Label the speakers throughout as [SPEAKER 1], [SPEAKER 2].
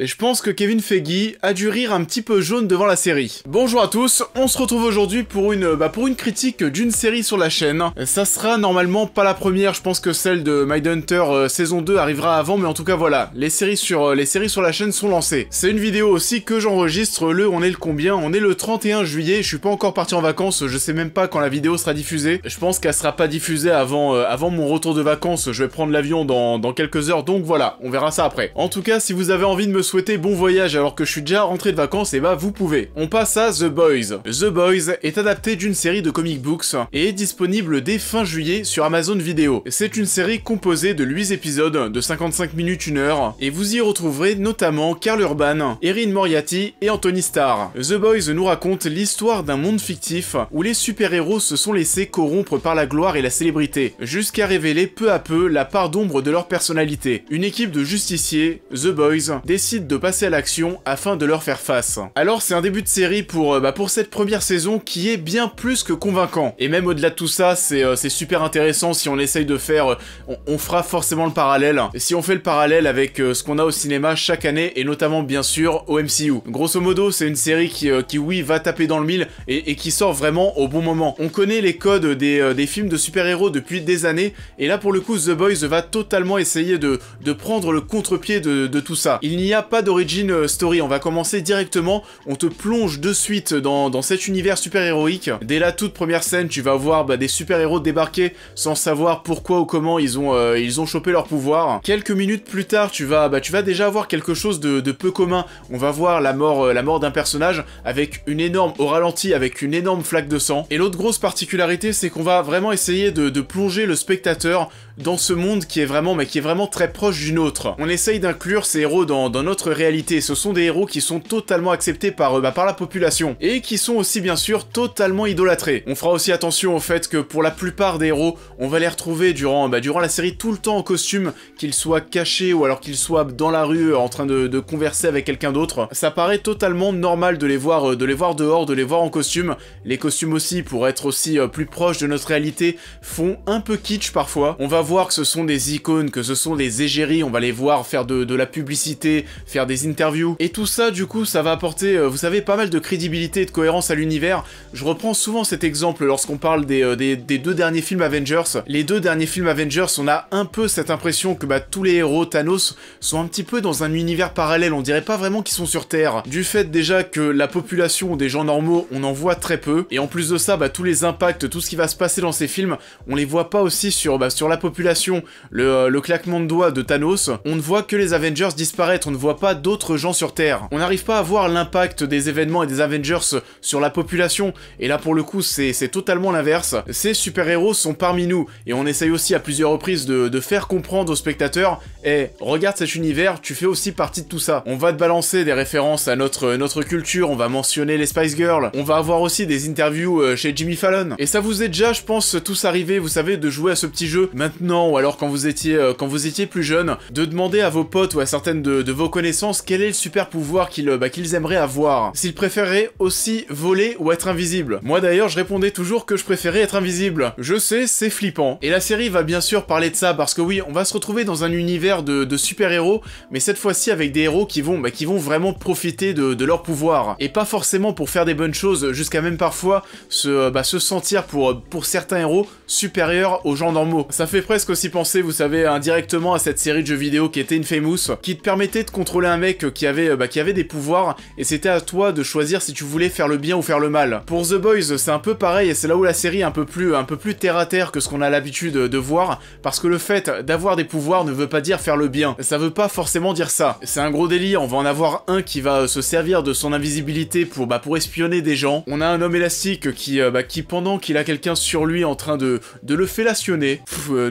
[SPEAKER 1] Et je pense que Kevin Feige a dû rire un petit peu jaune devant la série. Bonjour à tous, on se retrouve aujourd'hui pour une critique d'une série sur la chaîne. Ça sera normalement pas la première, je pense que celle de Mindhunter saison 2 arrivera avant, mais en tout cas voilà, les séries sur la chaîne sont lancées. C'est une vidéo aussi que j'enregistre on est le combien? On est le 31 juillet, je suis pas encore parti en vacances, je sais même pas quand la vidéo sera diffusée. Je pense qu'elle sera pas diffusée avant mon retour de vacances, je vais prendre l'avion dans quelques heures, donc voilà, on verra ça après. En tout cas, si vous avez envie de me souhaiter bon voyage alors que je suis déjà rentré de vacances, et bah vous pouvez. On passe à The Boys. The Boys est adapté d'une série de comic books et est disponible dès fin juillet sur Amazon Video. C'est une série composée de 8 épisodes de 55 minutes 1 heure, et vous y retrouverez notamment Karl Urban, Erin Moriarty et Anthony Starr. The Boys nous raconte l'histoire d'un monde fictif où les super-héros se sont laissés corrompre par la gloire et la célébrité, jusqu'à révéler peu à peu la part d'ombre de leur personnalité. Une équipe de justiciers, The Boys, décide de passer à l'action afin de leur faire face. Alors c'est un début de série pour cette première saison qui est bien plus que convaincant. Et même au-delà de tout ça, c'est super intéressant si on essaye de faire... On fera forcément le parallèle. Si on fait le parallèle avec ce qu'on a au cinéma chaque année, et notamment bien sûr au MCU. Grosso modo, c'est une série qui oui, va taper dans le mille et qui sort vraiment au bon moment. On connaît les codes des films de super-héros depuis des années, et là pour le coup, The Boys va totalement essayer de prendre le contre-pied de tout ça. Il n'y a pas d'origine story, on va commencer directement, on te plonge de suite dans cet univers super-héroïque. Dès la toute première scène, tu vas voir des super-héros débarquer sans savoir pourquoi ou comment ils ont chopé leur pouvoir. Quelques minutes plus tard, tu vas déjà avoir quelque chose de peu commun. On va voir la mort d'un personnage avec au ralenti, avec une énorme flaque de sang. Et l'autre grosse particularité, c'est qu'on va vraiment essayer de plonger le spectateur dans ce monde qui est vraiment très proche du nôtre. On essaye d'inclure ces héros dans notre réalité. Ce sont des héros qui sont totalement acceptés par la population, et qui sont aussi bien sûr totalement idolâtrés. On fera aussi attention au fait que pour la plupart des héros, on va les retrouver durant la série tout le temps en costume, qu'ils soient cachés ou alors qu'ils soient dans la rue en train de converser avec quelqu'un d'autre. Ça paraît totalement normal de les voir dehors, de les voir en costume. Les costumes aussi, pour être aussi plus proches de notre réalité, font un peu kitsch parfois. On va voir que ce sont des icônes, que ce sont des égéries, on va les voir faire de la publicité, faire des interviews, et tout ça du coup ça va apporter, vous savez, pas mal de crédibilité et de cohérence à l'univers. Je reprends souvent cet exemple lorsqu'on parle des deux derniers films Avengers. Les deux derniers films Avengers, on a un peu cette impression que tous les héros Thanos sont un petit peu dans un univers parallèle, on dirait pas vraiment qu'ils sont sur Terre, du fait déjà que la population des gens normaux, on en voit très peu, et en plus de ça, tous les impacts, tout ce qui va se passer dans ces films, on les voit pas aussi sur la population. Le claquement de doigts de Thanos, on ne voit que les Avengers disparaître, on ne voit pas d'autres gens sur Terre. On n'arrive pas à voir l'impact des événements et des Avengers sur la population, et là pour le coup c'est totalement l'inverse. Ces super-héros sont parmi nous, et on essaye aussi à plusieurs reprises de faire comprendre aux spectateurs, regarde cet univers, tu fais aussi partie de tout ça. On va te balancer des références à notre culture, on va mentionner les Spice Girls, on va avoir aussi des interviews chez Jimmy Fallon. Et ça vous est déjà, je pense, tous arrivé, vous savez, de jouer à ce petit jeu maintenant, ou alors quand vous étiez plus jeune, de demander à vos potes ou à certaines de vos connaissances quel est le super pouvoir qu'ils aimeraient avoir. S'ils préféraient aussi voler ou être invisible. Moi d'ailleurs, je répondais toujours que je préférais être invisible. Je sais, c'est flippant. Et la série va bien sûr parler de ça, parce que oui, on va se retrouver dans un univers de super-héros, mais cette fois-ci avec des héros qui vont vraiment profiter de leur pouvoir. Et pas forcément pour faire des bonnes choses, jusqu'à même parfois se sentir pour certains héros supérieurs aux gens normaux. Ça fait presque aussi penser, vous savez, indirectement à cette série de jeux vidéo qui était Infamous, qui te permettait de contrôler un mec qui avait des pouvoirs, et c'était à toi de choisir si tu voulais faire le bien ou faire le mal. Pour The Boys, c'est un peu pareil, et c'est là où la série est un peu plus terre à terre que ce qu'on a l'habitude de voir, parce que le fait d'avoir des pouvoirs ne veut pas dire faire le bien. Ça veut pas forcément dire ça. C'est un gros délire, on va en avoir un qui va se servir de son invisibilité pour espionner des gens. On a un homme élastique qui pendant qu'il a quelqu'un sur lui en train de le fellationner,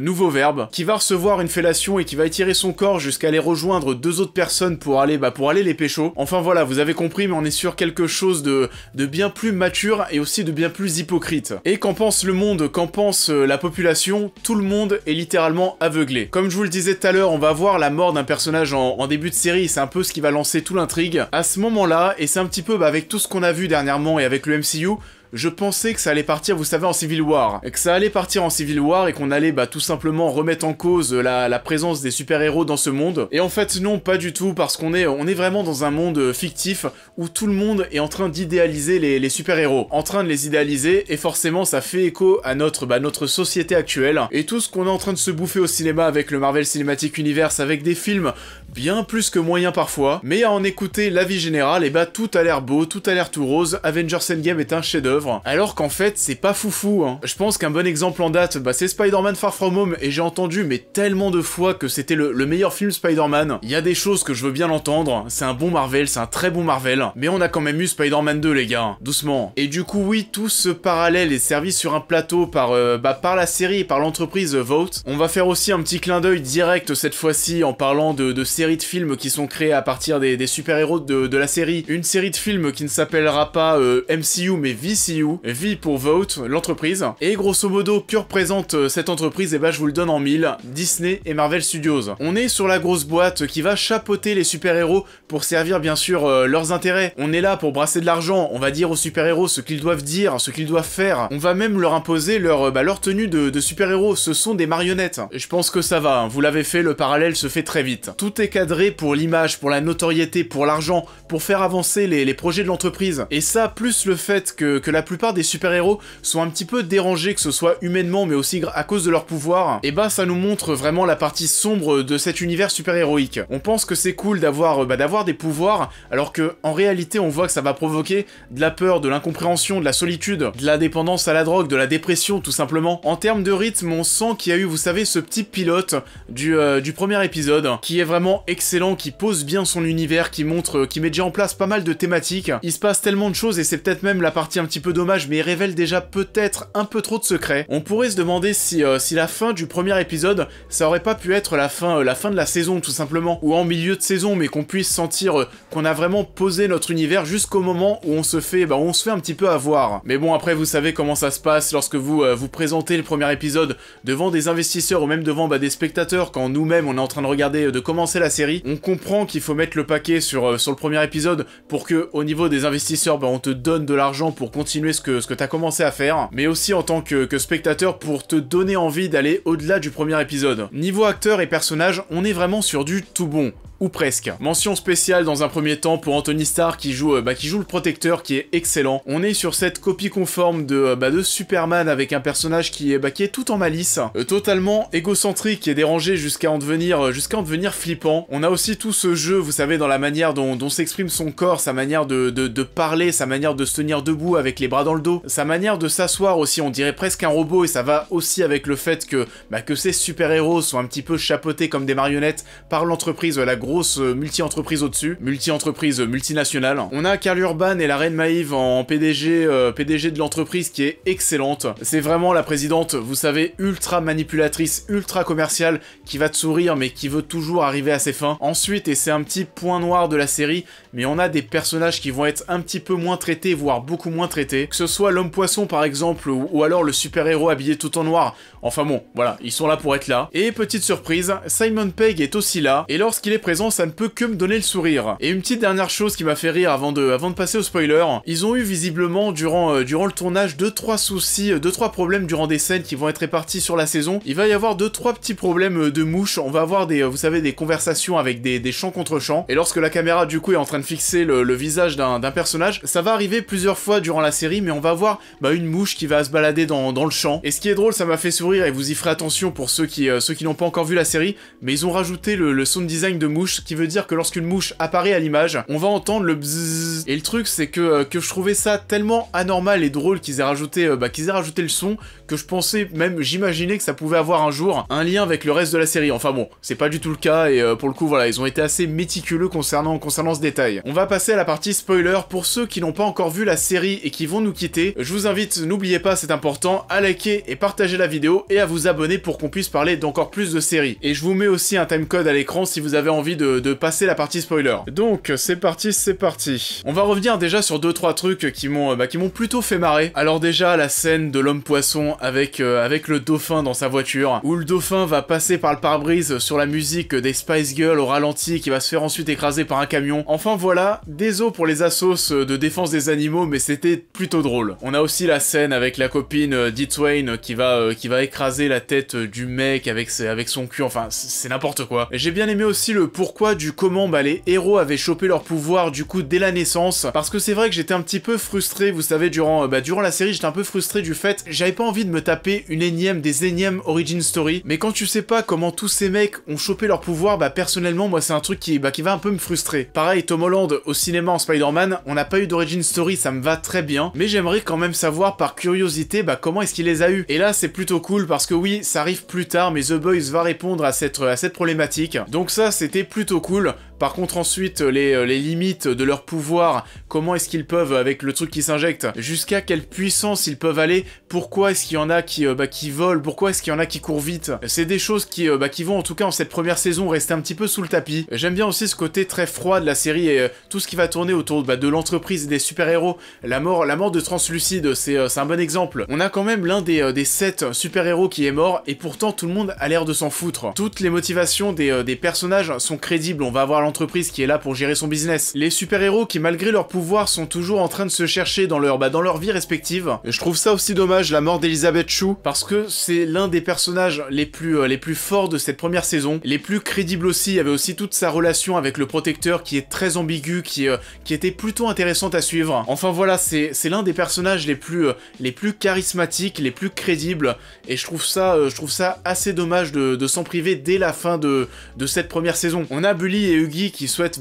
[SPEAKER 1] nouveau verbe, qui va recevoir une fellation et qui va étirer son corps jusqu'à aller rejoindre deux autres personnes pour aller les pécho. Enfin voilà, vous avez compris, mais on est sur quelque chose de bien plus mature et aussi de bien plus hypocrite. Et qu'en pense le monde, qu'en pense la population, tout le monde est littéralement aveuglé. Comme je vous le disais tout à l'heure, on va voir la mort d'un personnage en début de série, c'est un peu ce qui va lancer tout l'intrigue. À ce moment-là, et c'est un petit peu avec tout ce qu'on a vu dernièrement et avec le MCU, je pensais que ça allait partir, vous savez, en Civil War. Que ça allait partir en Civil War et qu'on allait tout simplement remettre en cause la présence des super-héros dans ce monde. Et en fait non, pas du tout, parce qu'on est vraiment dans un monde fictif où tout le monde est en train d'idéaliser les super-héros. En train de les idéaliser, et forcément ça fait écho à notre société actuelle. Et tout ce qu'on est en train de se bouffer au cinéma avec le Marvel Cinematic Universe, avec des films bien plus que moyens parfois, mais à en écouter l'avis général, et tout a l'air beau, tout a l'air tout rose, Avengers Endgame est un chef-d'œuvre, alors qu'en fait c'est pas foufou, hein. Je pense qu'un bon exemple en date, c'est Spider-Man Far From Home, et j'ai entendu mais tellement de fois que c'était le meilleur film Spider-Man. Il y a des choses que je veux bien l'entendre, c'est un bon Marvel, c'est un très bon Marvel, mais on a quand même eu Spider-Man 2 les gars, doucement. Et du coup oui, tout ce parallèle est servi sur un plateau par la série et par l'entreprise Vought. On va faire aussi un petit clin d'œil direct cette fois-ci en parlant de séries de films qui sont créées à partir des super-héros de la série. Une série de films qui ne s'appellera pas MCU mais VCU, V pour Vought, l'entreprise. Et grosso modo, que représente cette entreprise? Je vous le donne en mille, Disney et Marvel Studios. On est sur la grosse boîte qui va chapeauter les super-héros pour servir bien sûr leurs intérêts. On est là pour brasser de l'argent, on va dire aux super-héros ce qu'ils doivent dire, ce qu'ils doivent faire. On va même leur imposer leur tenue de super-héros, ce sont des marionnettes. Et je pense que ça va, hein. Vous l'avez fait, le parallèle se fait très vite. Tout est cadré pour l'image, pour la notoriété, pour l'argent, pour faire avancer les projets de l'entreprise. Et ça, plus le fait que la plupart des super-héros sont un petit peu dérangés, que ce soit humainement mais aussi à cause de leur pouvoir, et ça nous montre vraiment la partie sombre de cet univers super-héroïque. On pense que c'est cool d'avoir des pouvoirs, alors que en réalité on voit que ça va provoquer de la peur, de l'incompréhension, de la solitude, de la dépendance à la drogue, de la dépression tout simplement. En termes de rythme, on sent qu'il y a eu, vous savez, ce petit pilote du premier épisode, qui est vraiment excellent, qui pose bien son univers, qui met déjà en place pas mal de thématiques. Il se passe tellement de choses et c'est peut-être même la partie un petit peu dommage, mais il révèle déjà peut-être un peu trop de secrets. On pourrait se demander si la fin du premier épisode, ça aurait pas pu être la fin de la saison tout simplement, ou en milieu de saison, mais qu'on puisse sentir qu'on a vraiment posé notre univers jusqu'au moment où on se fait un petit peu avoir. Mais bon, après vous savez comment ça se passe lorsque vous présentez le premier épisode devant des investisseurs ou même devant des spectateurs, quand nous-mêmes on est en train de regarder, de commencer la série. On comprend qu'il faut mettre le paquet sur le premier épisode pour que au niveau des investisseurs, on te donne de l'argent pour continuer ce que t'as commencé à faire, mais aussi en tant que spectateur pour te donner envie d'aller au-delà du premier épisode. Niveau acteurs et personnages, on est vraiment sur du tout bon. Ou presque. Mention spéciale dans un premier temps pour Anthony Starr qui joue le protecteur, qui est excellent. On est sur cette copie conforme de Superman avec un personnage qui est tout en malice, totalement égocentrique et dérangé jusqu'à en devenir flippant. On a aussi tout ce jeu, vous savez, dans la manière dont s'exprime son corps, sa manière de parler, sa manière de se tenir debout avec les bras dans le dos, sa manière de s'asseoir aussi, on dirait presque un robot, et ça va aussi avec le fait que ces super-héros sont un petit peu chapeautés comme des marionnettes par l'entreprise, la grosse multi-entreprise au-dessus, multi-entreprise multinationale. On a Karl Urban et la reine Maeve en PDG de l'entreprise qui est excellente. C'est vraiment la présidente, vous savez, ultra manipulatrice, ultra commerciale, qui va te sourire mais qui veut toujours arriver à ses fins. Ensuite, et c'est un petit point noir de la série, mais on a des personnages qui vont être un petit peu moins traités, voire beaucoup moins traités. Que ce soit l'homme poisson par exemple, ou alors le super-héros habillé tout en noir. Enfin bon, voilà, ils sont là pour être là. Et petite surprise, Simon Pegg est aussi là, et lorsqu'il est présent, ça ne peut que me donner le sourire. Et une petite dernière chose qui m'a fait rire avant de passer au spoiler, ils ont eu visiblement durant le tournage 2-3 soucis, 2-3 problèmes durant des scènes qui vont être répartis sur la saison. Il va y avoir 2-3 petits problèmes de mouches, on va avoir vous savez, des conversations avec des champs contre champs, et lorsque la caméra du coup est en train de fixer le visage d'un personnage, ça va arriver plusieurs fois durant la série, mais on va voir une mouche qui va se balader dans le champ. Et ce qui est drôle, ça m'a fait sourire, et vous y ferez attention pour ceux qui n'ont pas encore vu la série, mais ils ont rajouté le sound design de mouche, qui veut dire que lorsqu'une mouche apparaît à l'image, on va entendre le bzzz. Et le truc, c'est que je trouvais ça tellement anormal et drôle qu'ils aient rajouté le son, que je pensais même, j'imaginais que ça pouvait avoir un jour un lien avec le reste de la série. Enfin bon, c'est pas du tout le cas, et pour le coup, voilà, ils ont été assez méticuleux concernant ce détail. On va passer à la partie spoiler. Pour ceux qui n'ont pas encore vu la série et qui vont nous quitter, je vous invite, n'oubliez pas, c'est important, à liker et partager la vidéo, et à vous abonner pour qu'on puisse parler d'encore plus de séries. Et je vous mets aussi un timecode à l'écran si vous avez envie de passer la partie spoiler. Donc c'est parti, c'est parti. On va revenir déjà sur 2-3 trucs qui m'ont plutôt fait marrer. Alors déjà la scène de l'homme poisson avec le dauphin dans sa voiture, où le dauphin va passer par le pare-brise sur la musique des Spice Girls au ralenti, qui va se faire ensuite écraser par un camion. Enfin voilà, désolé pour les assos de défense des animaux, mais c'était plutôt drôle. On a aussi la scène avec la copine d'Eatwain qui va écraser la tête du mec avec son cul, enfin c'est n'importe quoi. J'ai bien aimé aussi le pourquoi du comment les héros avaient chopé leur pouvoir du coup dès la naissance, parce que c'est vrai que j'étais un petit peu frustré, vous savez, durant la série, j'étais un peu frustré du fait, j'avais pas envie de me taper des énièmes origin story, mais quand tu sais pas comment tous ces mecs ont chopé leur pouvoir, personnellement moi c'est un truc qui va un peu me frustrer. Pareil, Tom Holland au cinéma en Spider-Man, on n'a pas eu d'origin story, ça me va très bien, mais j'aimerais quand même savoir par curiosité comment est-ce qu'il les a eu. Et là c'est plutôt cool parce que oui, ça arrive plus tard, mais The Boys va répondre à cette problématique, donc ça c'était plutôt cool. Par contre ensuite, les limites de leur pouvoir, comment est-ce qu'ils peuvent, avec le truc qui s'injecte, jusqu'à quelle puissance ils peuvent aller, pourquoi est-ce qu'il y en a qui volent, pourquoi est-ce qu'il y en a qui courent vite, c'est des choses qui vont en tout cas en cette première saison rester un petit peu sous le tapis. J'aime bien aussi ce côté très froid de la série et tout ce qui va tourner autour de l'entreprise et des super-héros. La mort de Translucide, c'est un bon exemple. On a quand même l'un des 7 super-héros qui est mort, et pourtant tout le monde a l'air de s'en foutre. Toutes les motivations des personnages sont crédibles, on va avoir l'entreprise qui est là pour gérer son business. Les super-héros qui malgré leur pouvoir sont toujours en train de se chercher dans leur vie respective. Je trouve ça aussi dommage, la mort d'Elizabeth Shue, parce que c'est l'un des personnages les plus forts de cette première saison, les plus crédibles aussi. Il y avait aussi toute sa relation avec le protecteur qui est très ambiguë, qui était plutôt intéressante à suivre. Enfin voilà, c'est l'un des personnages les plus charismatiques, les plus crédibles, et je trouve ça assez dommage de s'en priver dès la fin de cette première saison. On a Bully et Huggy qui souhaitent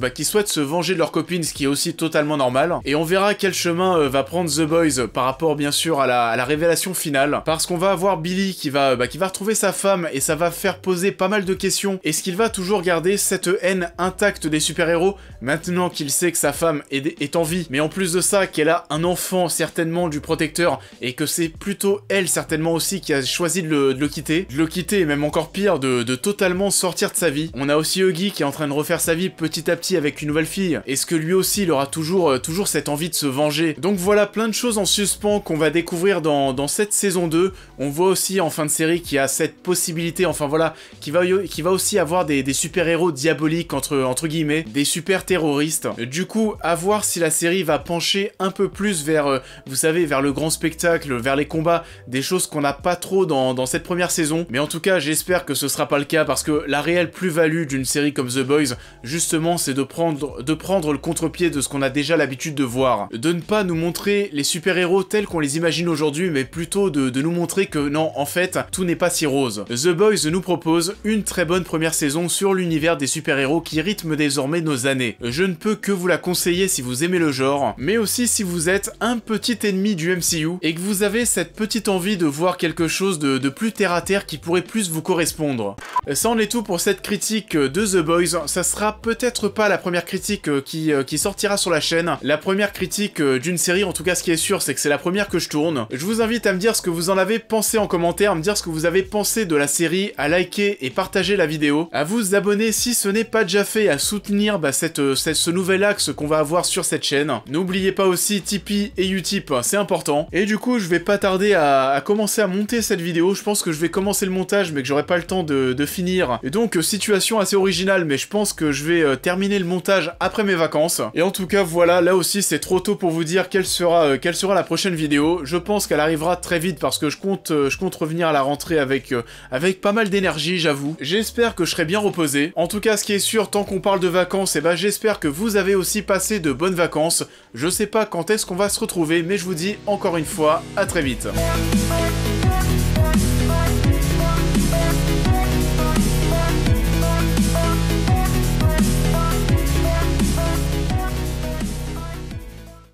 [SPEAKER 1] se venger de leur copine, ce qui est aussi totalement normal, et on verra quel chemin va prendre The Boys par rapport bien sûr à la révélation finale, parce qu'on va avoir Billy qui va retrouver sa femme, et ça va faire poser pas mal de questions. Est-ce qu'il va toujours garder cette haine intacte des super-héros maintenant qu'il sait que sa femme est en vie, mais en plus de ça qu'elle a un enfant certainement du protecteur, et que c'est plutôt elle certainement aussi qui a choisi de le quitter, et même encore pire de totalement sortir de sa vie. On a aussi Huggy qui est en train de refaire sa vie petit à petit avec une nouvelle fille. Est-ce que lui aussi il aura toujours cette envie de se venger? Donc voilà, plein de choses en suspens qu'on va découvrir dans cette saison 2. On voit aussi en fin de série qu'il y a cette possibilité, enfin voilà, qui va aussi avoir des super-héros diaboliques entre guillemets, des super terroristes. Du coup, à voir si la série va pencher un peu plus vers, vous savez, vers le grand spectacle, vers les combats, des choses qu'on n'a pas trop dans cette première saison. Mais en tout cas, j'espère que ce sera pas le cas, parce que la réelle plus-value d'une série comme The Boys, justement, c'est de prendre le contre-pied de ce qu'on a déjà l'habitude de voir. De ne pas nous montrer les super-héros tels qu'on les imagine aujourd'hui, mais plutôt de nous montrer que non, en fait, tout n'est pas si rose. The Boys nous propose une très bonne première saison sur l'univers des super-héros qui rythme désormais nos années. Je ne peux que vous la conseiller si vous aimez le genre, mais aussi si vous êtes un petit ennemi du MCU et que vous avez cette petite envie de voir quelque chose de plus terre-à-terre qui pourrait plus vous correspondre. Ça en est tout pour cette critique de The Boys. Ça sera peut-être pas la première critique qui sortira sur la chaîne, la première critique d'une série. En tout cas, ce qui est sûr, c'est que c'est la première que je tourne. Je vous invite à me dire ce que vous en avez pensé en commentaire, à me dire ce que vous avez pensé de la série, à liker et partager la vidéo, à vous abonner si ce n'est pas déjà fait, à soutenir ce nouvel axe qu'on va avoir sur cette chaîne. N'oubliez pas aussi Tipeee et Utip, c'est important. Et du coup, je vais pas tarder à commencer à monter cette vidéo. Je pense que je vais commencer le montage, mais que j'aurai pas le temps de finir. Et donc, situation assez originale, mais je pense que je vais terminer le montage après mes vacances. Et en tout cas, voilà, là aussi, c'est trop tôt pour vous dire quelle sera la prochaine vidéo. Je pense qu'elle arrivera très vite, parce que je compte revenir à la rentrée avec pas mal d'énergie, j'avoue. J'espère que je serai bien reposé. En tout cas, ce qui est sûr, tant qu'on parle de vacances, j'espère que vous avez aussi passé de bonnes vacances. Je sais pas quand est-ce qu'on va se retrouver, mais je vous dis encore une fois, à très vite.